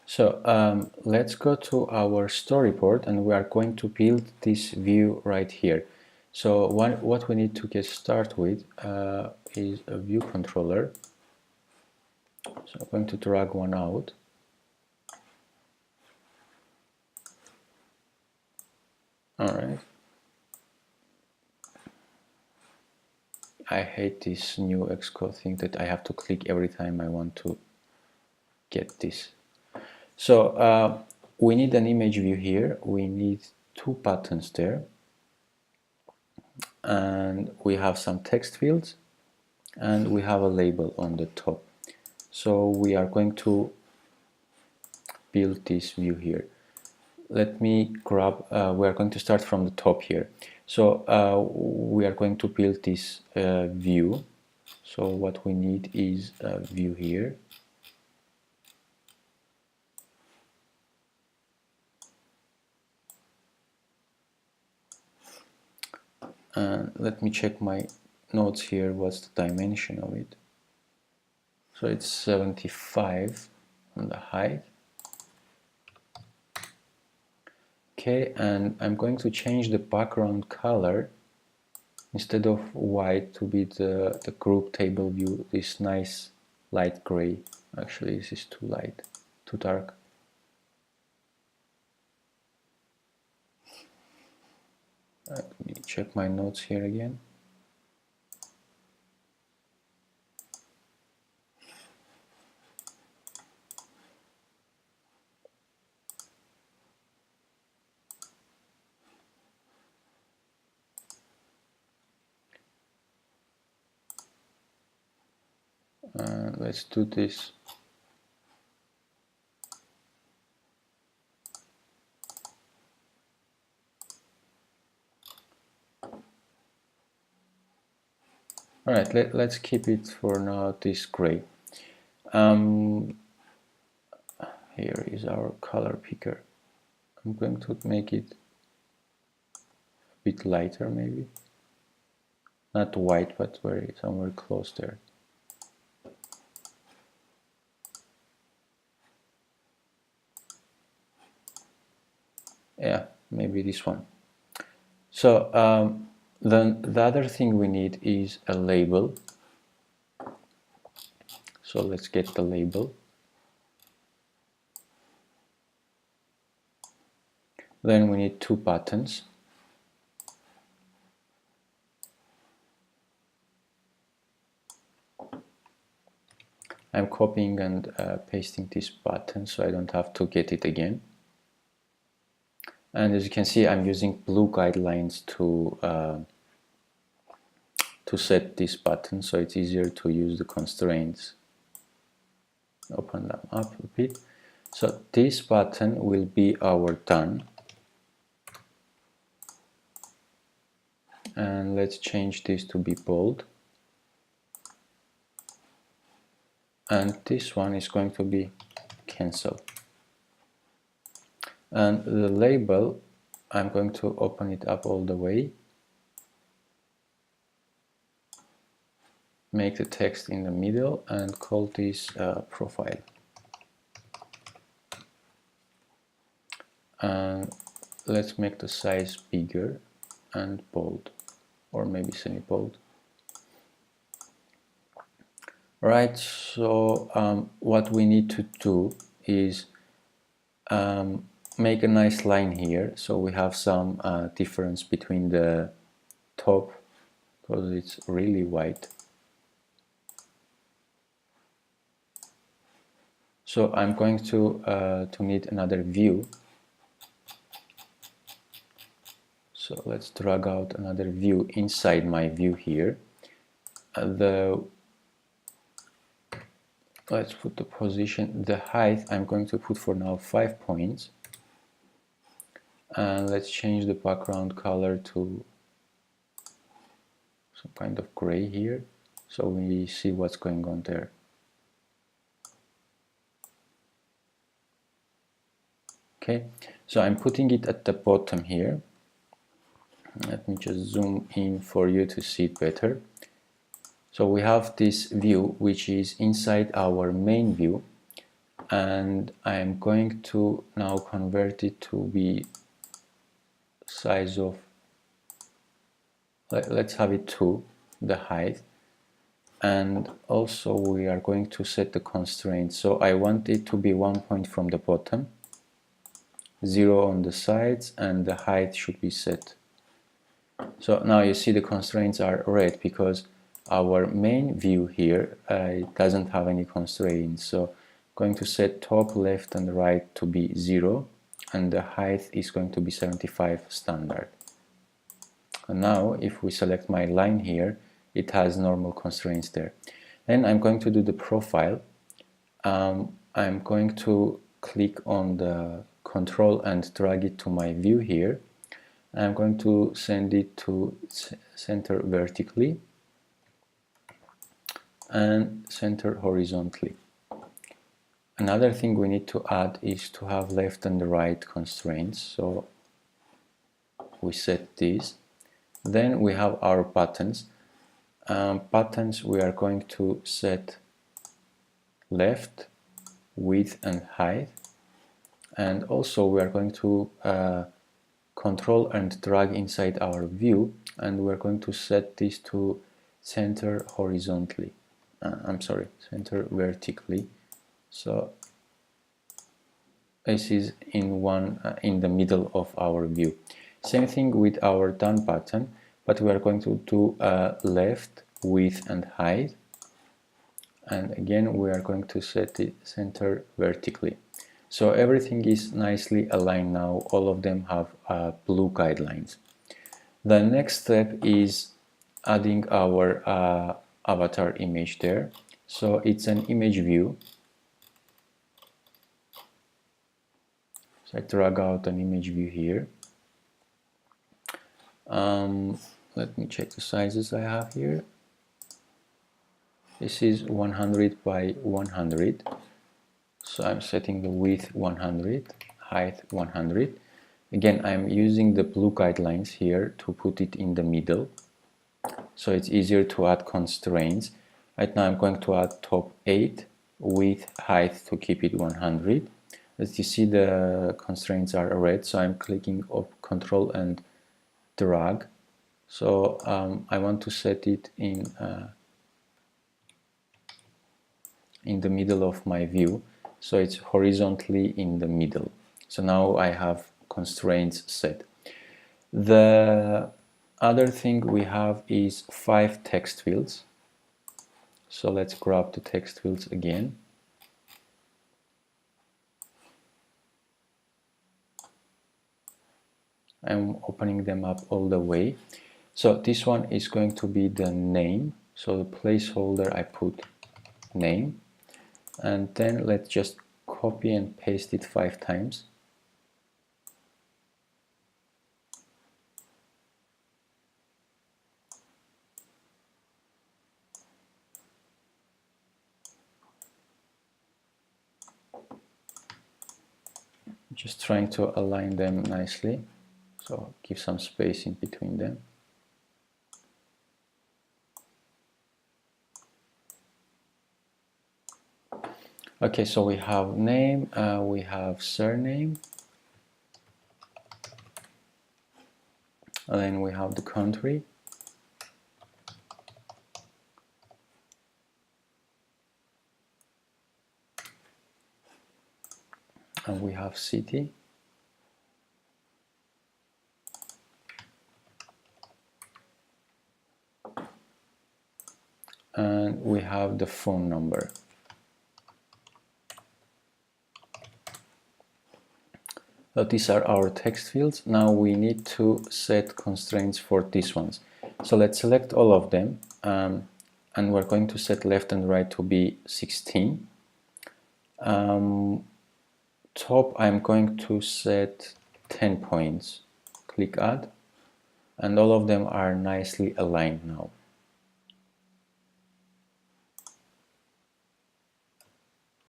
So let's go to our storyboard, and we are going to build this view right here. So what we need to get started with is a view controller. So I'm going to drag one out. All right. I hate this new Xcode thing that I have to click every time I want to get this. So we need an image view here. We need two buttons there. And we have some text fields. And we have a label on the top. So we are going to build this view here. Let me grab, we are going to start from the top here. So we are going to build this view. So what we need is a view here. And let me check my notes here, what's the dimension of it. So it's 75 on the height. Okay, and I'm going to change the background color instead of white to be the group table view, this nice light gray. Actually, this is too light, too dark. Let me check my notes here again. Let's do this. All right, let's keep it for now this gray. Here is our color picker. I'm going to make it a bit lighter, maybe. Not white, but somewhere close there. Yeah, maybe this one. So then the other thing we need is a label. So let's get the label. Then we need two buttons. I'm copying and pasting this button so I don't have to get it again. And as you can see, I'm using blue guidelines to set this button, so it's easier to use the constraints. Open them up a bit. So this button will be our done. And let's change this to be bold. And this one is going to be cancel. And the label, I'm going to open it up all the way. Make the text in the middle and call this profile. And let's make the size bigger and bold, or maybe semi-bold. Right, so what we need to do is make a nice line here, so we have some difference between the top, because it's really white. So I'm going to need another view. So let's drag out another view inside my view here. Let's put the position, the height I'm going to put for now 5 points. And let's change the background color to some kind of gray here, so we see what's going on there. Okay, so I'm putting it at the bottom here. Let me just zoom in for you to see it better. So we have this view which is inside our main view, and I'm going to now convert it to be size of, let's have it 2, the height. And also we are going to set the constraint, so I want it to be 1 point from the bottom, 0 on the sides, and the height should be set. So now you see the constraints are red because our main view here it doesn't have any constraints. So going to set top, left, and right to be 0, and the height is going to be 75 standard. And now if we select my line here, it has normal constraints there. Then I'm going to do the profile. I'm going to click on the control and drag it to my view here. I'm going to send it to center vertically and center horizontally. Another thing we need to add is to have left and right constraints. So we set these. Then we have our buttons. Buttons we are going to set left, width, and height. And also we are going to control and drag inside our view, and we're going to set this to center horizontally. Center vertically. So this is in the middle of our view. Same thing with our done button, but we are going to do left, width, and height. And again, we are going to set it center vertically. So everything is nicely aligned now. All of them have blue guidelines. The next step is adding our avatar image there. So it's an image view. So I drag out an image view here. Let me check the sizes I have here. This is 100 by 100. So I'm setting the width 100, height 100. Again, I'm using the blue guidelines here to put it in the middle, so it's easier to add constraints. Right now I'm going to add top 8, width, height to keep it 100. As you see, the constraints are red, so I'm clicking on Control and drag. So I want to set it in the middle of my view, so it's horizontally in the middle. So now I have constraints set. The other thing we have is 5 text fields. So let's grab the text fields again. I'm opening them up all the way. So this one is going to be the name. So the placeholder, I put name. And then let's just copy and paste it 5 times. Just trying to align them nicely, so give some space in between them. Okay, so we have name, we have surname, and then we have the country, and we have city, and we have the phone number. So these are our text fields. Now we need to set constraints for these ones. So let's select all of them, and we're going to set left and right to be 16. Top, I'm going to set 10 points. Click add, and all of them are nicely aligned now.